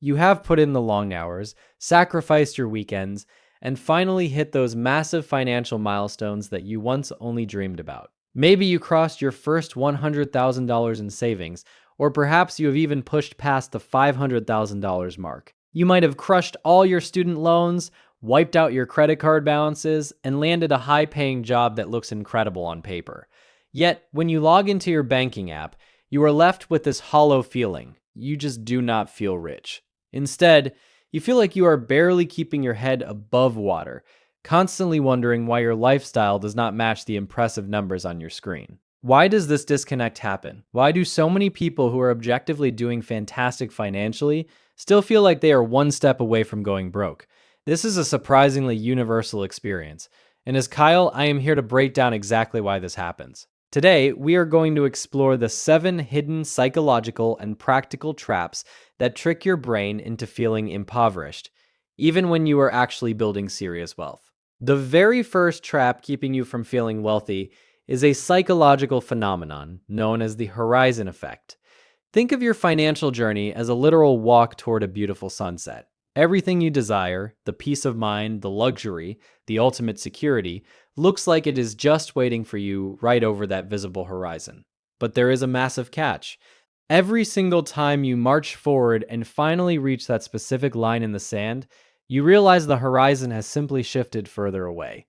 You have put in the long hours, sacrificed your weekends, and finally hit those massive financial milestones that you once only dreamed about. Maybe you crossed your first $100,000 in savings, or perhaps you have even pushed past the $500,000 mark. You might have crushed all your student loans, wiped out your credit card balances, and landed a high-paying job that looks incredible on paper. Yet, when you log into your banking app, you are left with this hollow feeling. You just do not feel rich. Instead, you feel like you are barely keeping your head above water, constantly wondering why your lifestyle does not match the impressive numbers on your screen. Why does this disconnect happen? Why do so many people who are objectively doing fantastic financially still feel like they are one step away from going broke? This is a surprisingly universal experience, and as Kyle, I am here to break down exactly why this happens. Today, we are going to explore the 7 hidden psychological and practical traps that trick your brain into feeling impoverished, even when you are actually building serious wealth. The very first trap keeping you from feeling wealthy is a psychological phenomenon known as the horizon effect. Think of your financial journey as a literal walk toward a beautiful sunset. Everything you desire, the peace of mind, the luxury, the ultimate security, looks like it is just waiting for you right over that visible horizon. But there is a massive catch. Every single time you march forward and finally reach that specific line in the sand, you realize the horizon has simply shifted further away.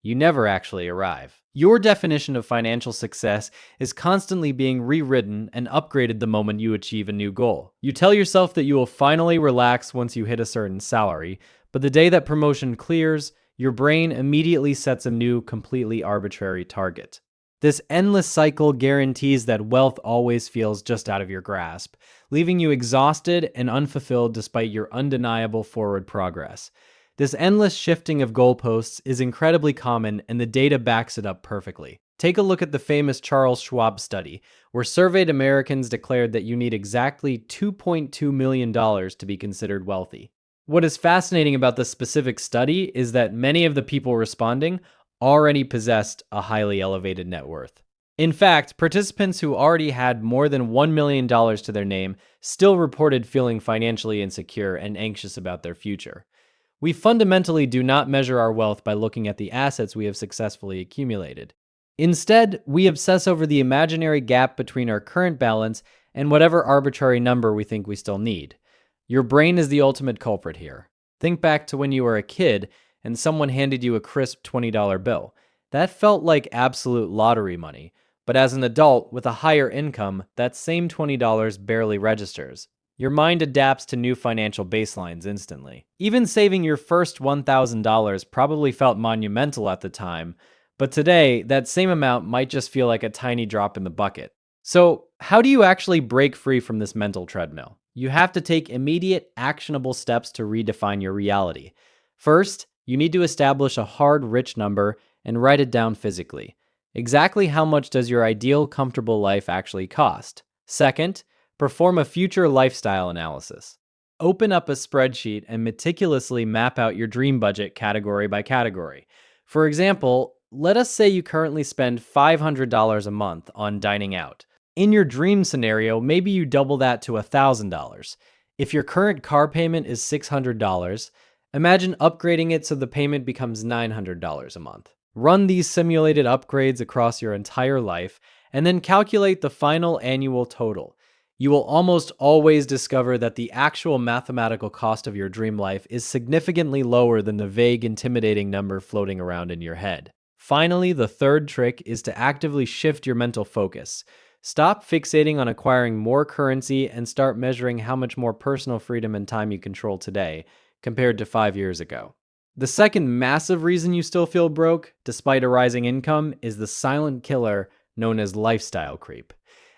You never actually arrive. Your definition of financial success is constantly being rewritten and upgraded the moment you achieve a new goal. You tell yourself that you will finally relax once you hit a certain salary, but the day that promotion clears, your brain immediately sets a new, completely arbitrary target. This endless cycle guarantees that wealth always feels just out of your grasp, leaving you exhausted and unfulfilled despite your undeniable forward progress. This endless shifting of goalposts is incredibly common, and the data backs it up perfectly. Take a look at the famous Charles Schwab study, where surveyed Americans declared that you need exactly $2.2 million to be considered wealthy. What is fascinating about this specific study is that many of the people responding already possessed a highly elevated net worth. In fact, participants who already had more than $1 million to their name still reported feeling financially insecure and anxious about their future. We fundamentally do not measure our wealth by looking at the assets we have successfully accumulated. Instead, we obsess over the imaginary gap between our current balance and whatever arbitrary number we think we still need. Your brain is the ultimate culprit here. Think back to when you were a kid and someone handed you a crisp $20 bill. That felt like absolute lottery money, but as an adult with a higher income, that same $20 barely registers. Your mind adapts to new financial baselines instantly. Even saving your first $1,000 probably felt monumental at the time, but today, that same amount might just feel like a tiny drop in the bucket. So, how do you actually break free from this mental treadmill? You have to take immediate, actionable steps to redefine your reality. First, you need to establish a hard, rich number and write it down physically. Exactly how much does your ideal, comfortable life actually cost? Second, perform a future lifestyle analysis. Open up a spreadsheet and meticulously map out your dream budget category by category. For example, let us say you currently spend $500 a month on dining out. In your dream scenario, maybe you double that to $1,000. If your current car payment is $600, imagine upgrading it so the payment becomes $900 a month. Run these simulated upgrades across your entire life, and then calculate the final annual total. You will almost always discover that the actual mathematical cost of your dream life is significantly lower than the vague, intimidating number floating around in your head. Finally, the third trick is to actively shift your mental focus. Stop fixating on acquiring more currency and start measuring how much more personal freedom and time you control today compared to 5 years ago. The second massive reason you still feel broke, despite a rising income, is the silent killer known as lifestyle creep.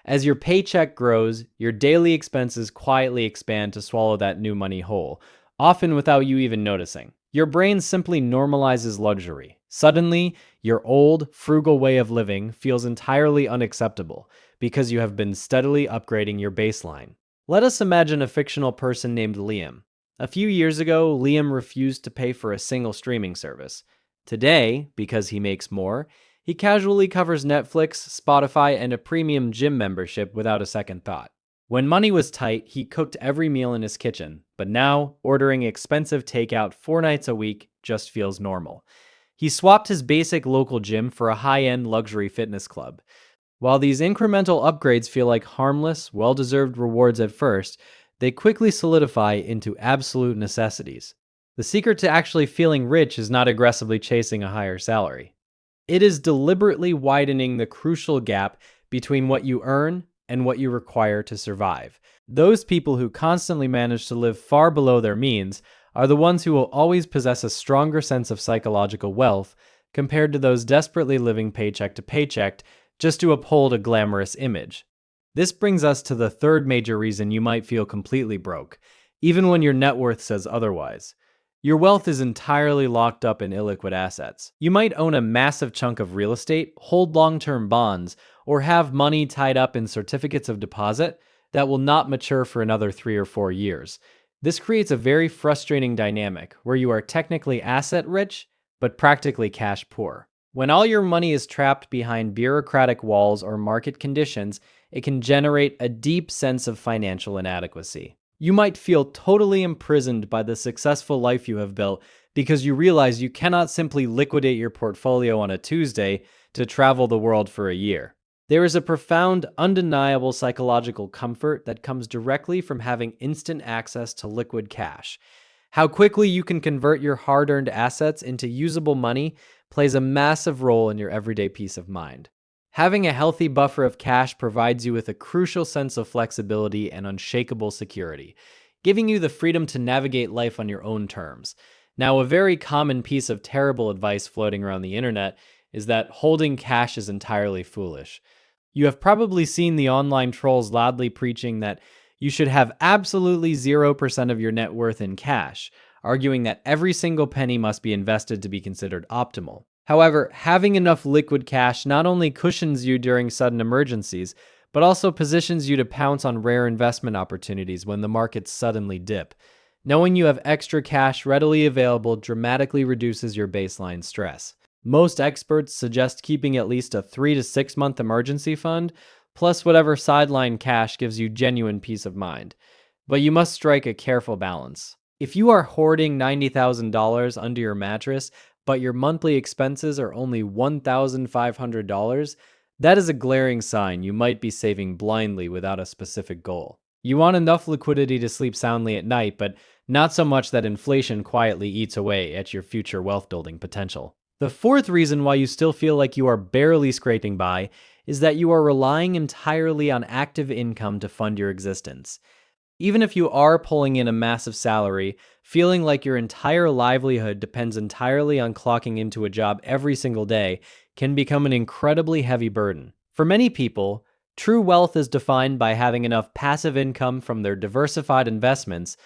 As your paycheck grows, your daily expenses quietly expand to swallow that new money whole, often without you even noticing. Your brain simply normalizes luxury. Suddenly, your old, frugal way of living feels entirely unacceptable because you have been steadily upgrading your baseline. Let us imagine a fictional person named Liam. A few years ago, Liam refused to pay for a single streaming service. Today, because he makes more, he casually covers Netflix, Spotify, and a premium gym membership without a second thought. When money was tight, he cooked every meal in his kitchen, but now, ordering expensive takeout 4 nights a week just feels normal. He swapped his basic local gym for a high-end luxury fitness club. While these incremental upgrades feel like harmless, well-deserved rewards at first, they quickly solidify into absolute necessities. The secret to actually feeling rich is not aggressively chasing a higher salary. It is deliberately widening the crucial gap between what you earn and what you require to survive. Those people who constantly manage to live far below their means are the ones who will always possess a stronger sense of psychological wealth compared to those desperately living paycheck to paycheck just to uphold a glamorous image. This brings us to the third major reason you might feel completely broke, even when your net worth says otherwise. Your wealth is entirely locked up in illiquid assets. You might own a massive chunk of real estate, hold long-term bonds, or have money tied up in certificates of deposit that will not mature for another 3 or 4 years. This creates a very frustrating dynamic where you are technically asset rich, but practically cash poor. When all your money is trapped behind bureaucratic walls or market conditions, it can generate a deep sense of financial inadequacy. You might feel totally imprisoned by the successful life you have built because you realize you cannot simply liquidate your portfolio on a Tuesday to travel the world for a year. There is a profound, undeniable psychological comfort that comes directly from having instant access to liquid cash. How quickly you can convert your hard-earned assets into usable money plays a massive role in your everyday peace of mind. Having a healthy buffer of cash provides you with a crucial sense of flexibility and unshakable security, giving you the freedom to navigate life on your own terms. Now, a very common piece of terrible advice floating around the internet is that holding cash is entirely foolish. You have probably seen the online trolls loudly preaching that you should have absolutely 0% of your net worth in cash, arguing that every single penny must be invested to be considered optimal. However, having enough liquid cash not only cushions you during sudden emergencies, but also positions you to pounce on rare investment opportunities when the markets suddenly dip. Knowing you have extra cash readily available dramatically reduces your baseline stress. Most experts suggest keeping at least a 3 to 6 month emergency fund, plus whatever sideline cash gives you genuine peace of mind. But you must strike a careful balance. If you are hoarding $90,000 under your mattress, but your monthly expenses are only $1,500, that is a glaring sign you might be saving blindly without a specific goal. You want enough liquidity to sleep soundly at night, but not so much that inflation quietly eats away at your future wealth building potential. The fourth reason why you still feel like you are barely scraping by is that you are relying entirely on active income to fund your existence. Even if you are pulling in a massive salary, feeling like your entire livelihood depends entirely on clocking into a job every single day can become an incredibly heavy burden. For many people, true wealth is defined by having enough passive income from their diversified investments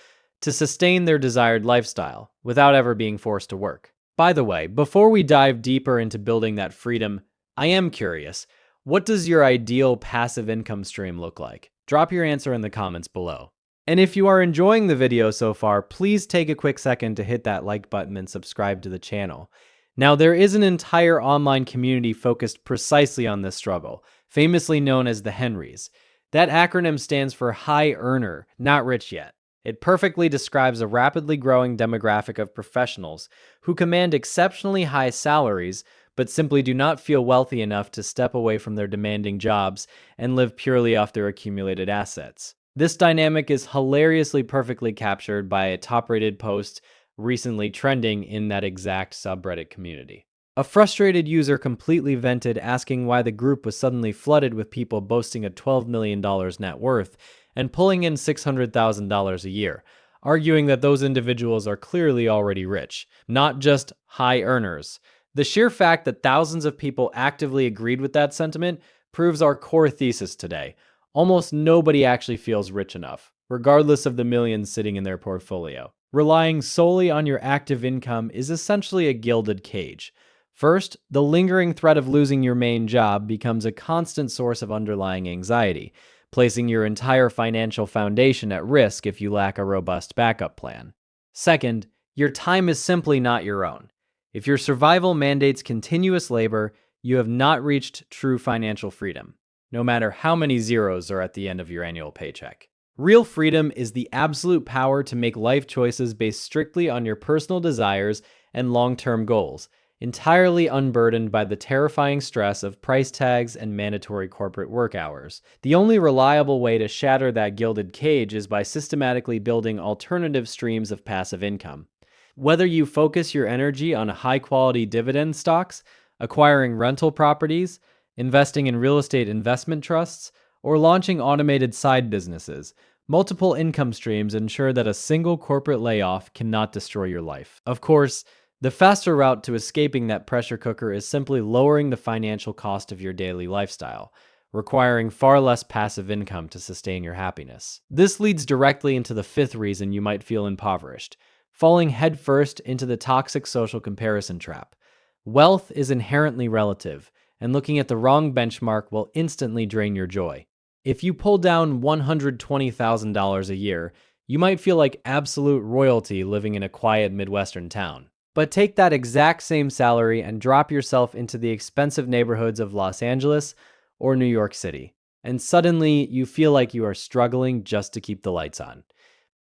to sustain their desired lifestyle without ever being forced to work. By the way, before we dive deeper into building that freedom, I am curious, what does your ideal passive income stream look like? Drop your answer in the comments below. And if you are enjoying the video so far, please take a quick second to hit that like button and subscribe to the channel. Now, there is an entire online community focused precisely on this struggle, famously known as the Henrys. That acronym stands for High Earner, Not Rich Yet. It perfectly describes a rapidly growing demographic of professionals who command exceptionally high salaries, but simply do not feel wealthy enough to step away from their demanding jobs and live purely off their accumulated assets. This dynamic is hilariously perfectly captured by a top-rated post recently trending in that exact subreddit community. A frustrated user completely vented, asking why the group was suddenly flooded with people boasting a $12 million net worth and pulling in $600,000 a year, arguing that those individuals are clearly already rich, not just high earners. The sheer fact that thousands of people actively agreed with that sentiment proves our core thesis today. Almost nobody actually feels rich enough, regardless of the millions sitting in their portfolio. Relying solely on your active income is essentially a gilded cage. First, the lingering threat of losing your main job becomes a constant source of underlying anxiety, placing your entire financial foundation at risk if you lack a robust backup plan. Second, your time is simply not your own. If your survival mandates continuous labor, you have not reached true financial freedom. no matter how many zeros are at the end of your annual paycheck. Real freedom is the absolute power to make life choices based strictly on your personal desires and long-term goals, entirely unburdened by the terrifying stress of price tags and mandatory corporate work hours. The only reliable way to shatter that gilded cage is by systematically building alternative streams of passive income. Whether you focus your energy on high-quality dividend stocks, acquiring rental properties, investing in real estate investment trusts, or launching automated side businesses, multiple income streams ensure that a single corporate layoff cannot destroy your life. Of course, the faster route to escaping that pressure cooker is simply lowering the financial cost of your daily lifestyle, requiring far less passive income to sustain your happiness. This leads directly into the fifth reason you might feel impoverished: falling headfirst into the toxic social comparison trap. Wealth is inherently relative, and looking at the wrong benchmark will instantly drain your joy. If you pull down $120,000 a year, you might feel like absolute royalty living in a quiet Midwestern town. But take that exact same salary and drop yourself into the expensive neighborhoods of Los Angeles or New York City, and suddenly you feel like you are struggling just to keep the lights on.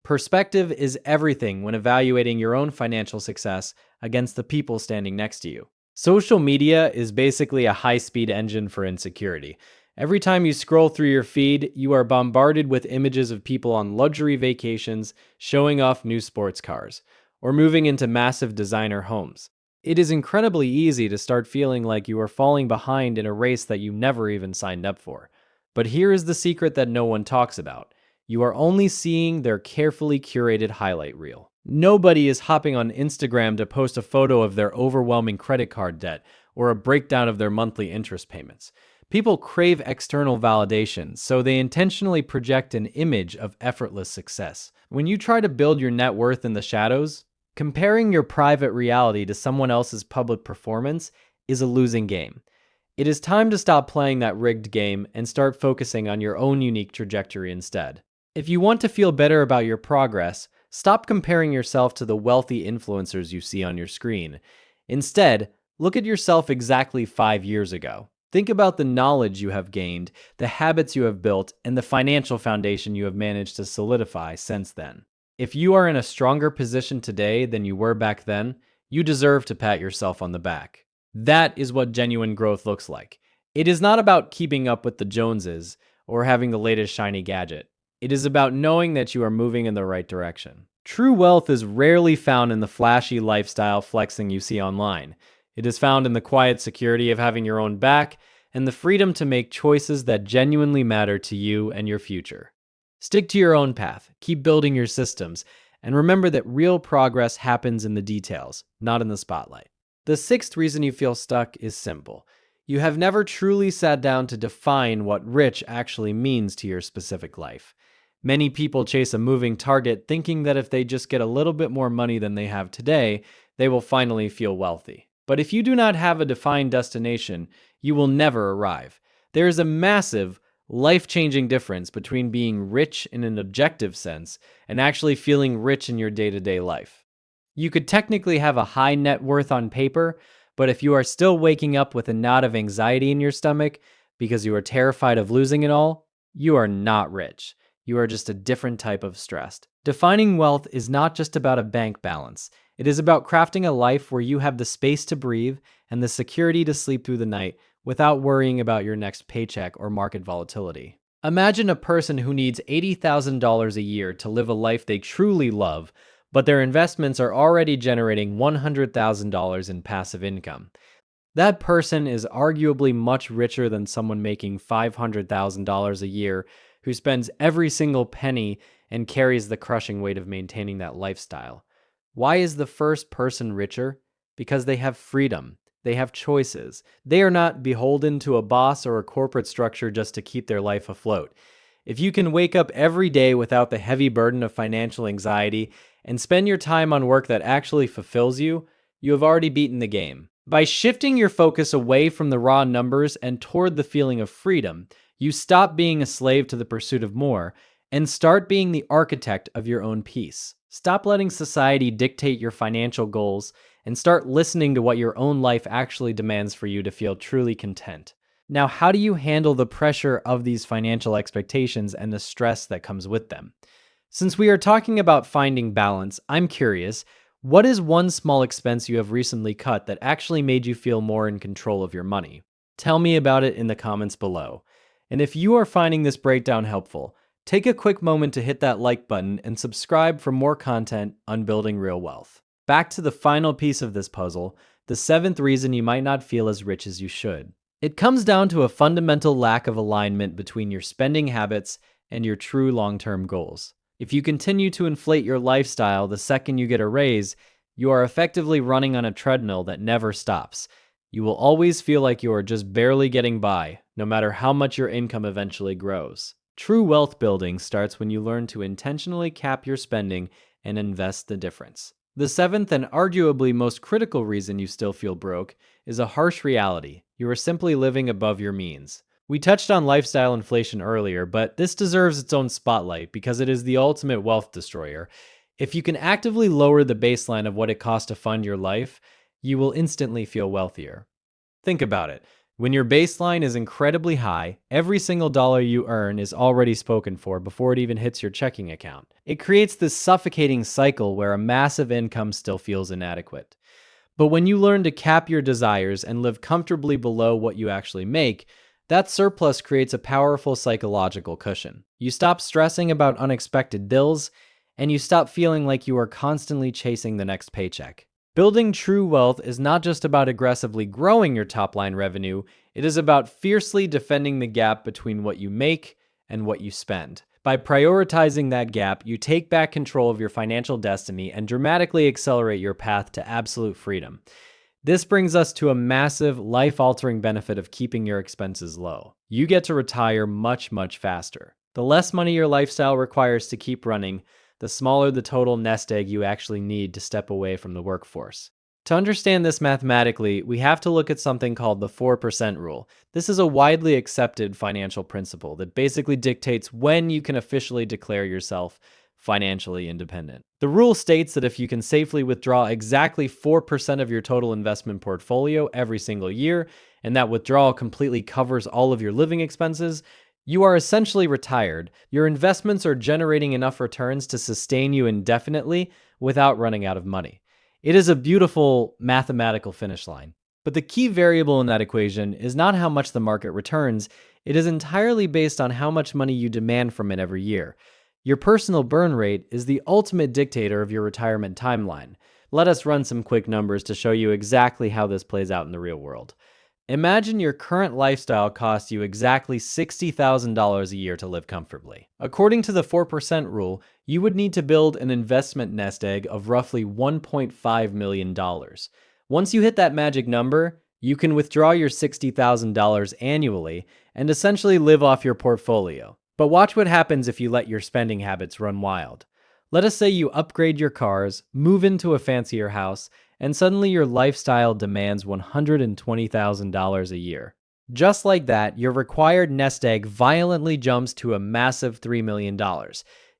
Perspective is everything when evaluating your own financial success against the people standing next to you. Social media is basically a high-speed engine for insecurity. Every time you scroll through your feed, you are bombarded with images of people on luxury vacations, showing off new sports cars, or moving into massive designer homes. It is incredibly easy to start feeling like you are falling behind in a race that you never even signed up for. But here is the secret that no one talks about. You are only seeing their carefully curated highlight reel. Nobody is hopping on Instagram to post a photo of their overwhelming credit card debt or a breakdown of their monthly interest payments. People crave external validation, so they intentionally project an image of effortless success. When you try to build your net worth in the shadows, comparing your private reality to someone else's public performance is a losing game. It is time to stop playing that rigged game and start focusing on your own unique trajectory instead. If you want to feel better about your progress, stop comparing yourself to the wealthy influencers you see on your screen. Instead, look at yourself exactly 5 years ago. Think about the knowledge you have gained, the habits you have built, and the financial foundation you have managed to solidify since then. If you are in a stronger position today than you were back then, you deserve to pat yourself on the back. That is what genuine growth looks like. It is not about keeping up with the Joneses or having the latest shiny gadget. It is about knowing that you are moving in the right direction. True wealth is rarely found in the flashy lifestyle flexing you see online. It is found in the quiet security of having your own back and the freedom to make choices that genuinely matter to you and your future. Stick to your own path, keep building your systems, and remember that real progress happens in the details, not in the spotlight. The sixth reason you feel stuck is simple. You have never truly sat down to define what rich actually means to your specific life. Many people chase a moving target thinking that if they just get a little bit more money than they have today, they will finally feel wealthy. But if you do not have a defined destination, you will never arrive. There is a massive, life-changing difference between being rich in an objective sense and actually feeling rich in your day-to-day life. You could technically have a high net worth on paper, but if you are still waking up with a knot of anxiety in your stomach because you are terrified of losing it all, you are not rich. You are just a different type of stressed. Defining wealth is not just about a bank balance. It is about crafting a life where you have the space to breathe and the security to sleep through the night without worrying about your next paycheck or market volatility. Imagine a person who needs $80,000 a year to live a life they truly love, but their investments are already generating $100,000 in passive income. That person is arguably much richer than someone making $500,000 a year who spends every single penny and carries the crushing weight of maintaining that lifestyle. Why is the first person richer? Because they have freedom. They have choices. They are not beholden to a boss or a corporate structure just to keep their life afloat. If you can wake up every day without the heavy burden of financial anxiety and spend your time on work that actually fulfills you, you have already beaten the game. By shifting your focus away from the raw numbers and toward the feeling of freedom, you stop being a slave to the pursuit of more and start being the architect of your own peace. Stop letting society dictate your financial goals and start listening to what your own life actually demands for you to feel truly content. Now, how do you handle the pressure of these financial expectations and the stress that comes with them? Since we are talking about finding balance, I'm curious, what is one small expense you have recently cut that actually made you feel more in control of your money? Tell me about it in the comments below. And if you are finding this breakdown helpful, take a quick moment to hit that like button and subscribe for more content on building real wealth. Back to the final piece of this puzzle, the seventh reason you might not feel as rich as you should. It comes down to a fundamental lack of alignment between your spending habits and your true long-term goals. If you continue to inflate your lifestyle the second you get a raise, you are effectively running on a treadmill that never stops. You will always feel like you are just barely getting by, no matter how much your income eventually grows. True wealth building starts when you learn to intentionally cap your spending and invest the difference. The seventh and arguably most critical reason you still feel broke is a harsh reality. You are simply living above your means. We touched on lifestyle inflation earlier, but this deserves its own spotlight because it is the ultimate wealth destroyer. If you can actively lower the baseline of what it costs to fund your life, you will instantly feel wealthier. Think about it. When your baseline is incredibly high, every single dollar you earn is already spoken for before it even hits your checking account. It creates this suffocating cycle where a massive income still feels inadequate. But when you learn to cap your desires and live comfortably below what you actually make, that surplus creates a powerful psychological cushion. You stop stressing about unexpected bills, and you stop feeling like you are constantly chasing the next paycheck. Building true wealth is not just about aggressively growing your top-line revenue, it is about fiercely defending the gap between what you make and what you spend. By prioritizing that gap, you take back control of your financial destiny and dramatically accelerate your path to absolute freedom. This brings us to a massive, life-altering benefit of keeping your expenses low. You get to retire much, much faster. The less money your lifestyle requires to keep running, the smaller the total nest egg you actually need to step away from the workforce. To understand this mathematically, we have to look at something called the 4% rule. This is a widely accepted financial principle that basically dictates when you can officially declare yourself financially independent. The rule states that if you can safely withdraw exactly 4% of your total investment portfolio every single year, and that withdrawal completely covers all of your living expenses, you are essentially retired. Your investments are generating enough returns to sustain you indefinitely without running out of money. It is a beautiful mathematical finish line. But the key variable in that equation is not how much the market returns, it is entirely based on how much money you demand from it every year. Your personal burn rate is the ultimate dictator of your retirement timeline. Let us run some quick numbers to show you exactly how this plays out in the real world. Imagine your current lifestyle costs you exactly $60,000 a year to live comfortably. According to the 4% rule, you would need to build an investment nest egg of roughly $1.5 million. Once you hit that magic number, you can withdraw your $60,000 annually and essentially live off your portfolio. But watch what happens if you let your spending habits run wild. Let us say you upgrade your cars, move into a fancier house, and suddenly your lifestyle demands $120,000 a year. Just like that, your required nest egg violently jumps to a massive $3 million.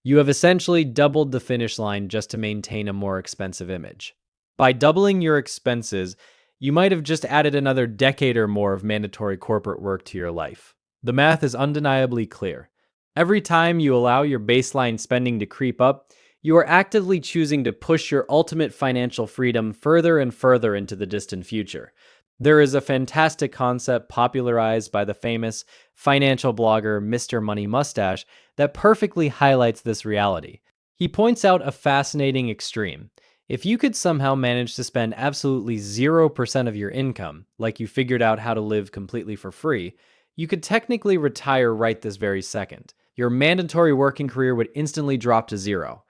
You have essentially doubled the finish line just to maintain a more expensive image. By doubling your expenses, you might have just added another decade or more of mandatory corporate work to your life. The math is undeniably clear. Every time you allow your baseline spending to creep up, you are actively choosing to push your ultimate financial freedom further and further into the distant future. There is a fantastic concept popularized by the famous financial blogger Mr. Money Mustache that perfectly highlights this reality. He points out a fascinating extreme. If you could somehow manage to spend absolutely 0% of your income, like you figured out how to live completely for free, you could technically retire right this very second. Your mandatory working career would instantly drop to zero.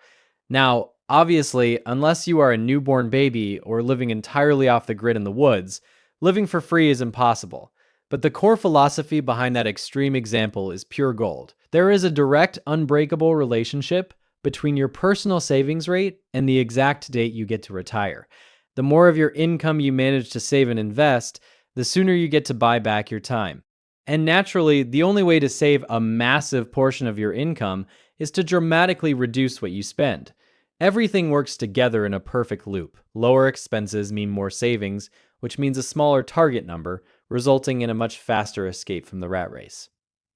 Now, obviously, unless you are a newborn baby or living entirely off the grid in the woods, living for free is impossible. But the core philosophy behind that extreme example is pure gold. There is a direct, unbreakable relationship between your personal savings rate and the exact date you get to retire. The more of your income you manage to save and invest, the sooner you get to buy back your time. And naturally, the only way to save a massive portion of your income is to dramatically reduce what you spend. Everything works together in a perfect loop. Lower expenses mean more savings, which means a smaller target number, resulting in a much faster escape from the rat race.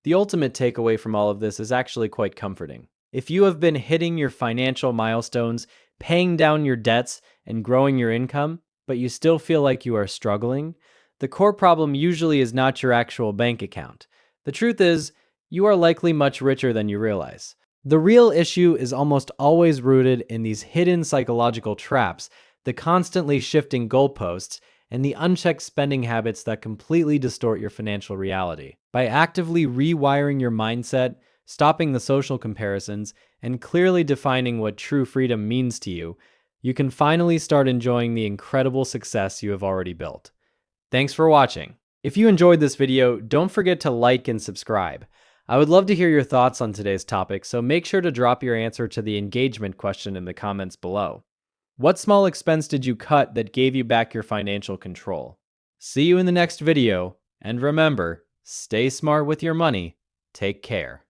The ultimate takeaway from all of this is actually quite comforting. If you have been hitting your financial milestones, paying down your debts, and growing your income, but you still feel like you are struggling, the core problem usually is not your actual bank account. The truth is, you are likely much richer than you realize. The real issue is almost always rooted in these hidden psychological traps, the constantly shifting goalposts, and the unchecked spending habits that completely distort your financial reality. By actively rewiring your mindset, stopping the social comparisons, and clearly defining what true freedom means to you, you can finally start enjoying the incredible success you have already built. Thanks for watching. If you enjoyed this video, don't forget to like and subscribe. I would love to hear your thoughts on today's topic, so make sure to drop your answer to the engagement question in the comments below. What small expense did you cut that gave you back your financial control? See you in the next video, and remember, stay smart with your money. Take care.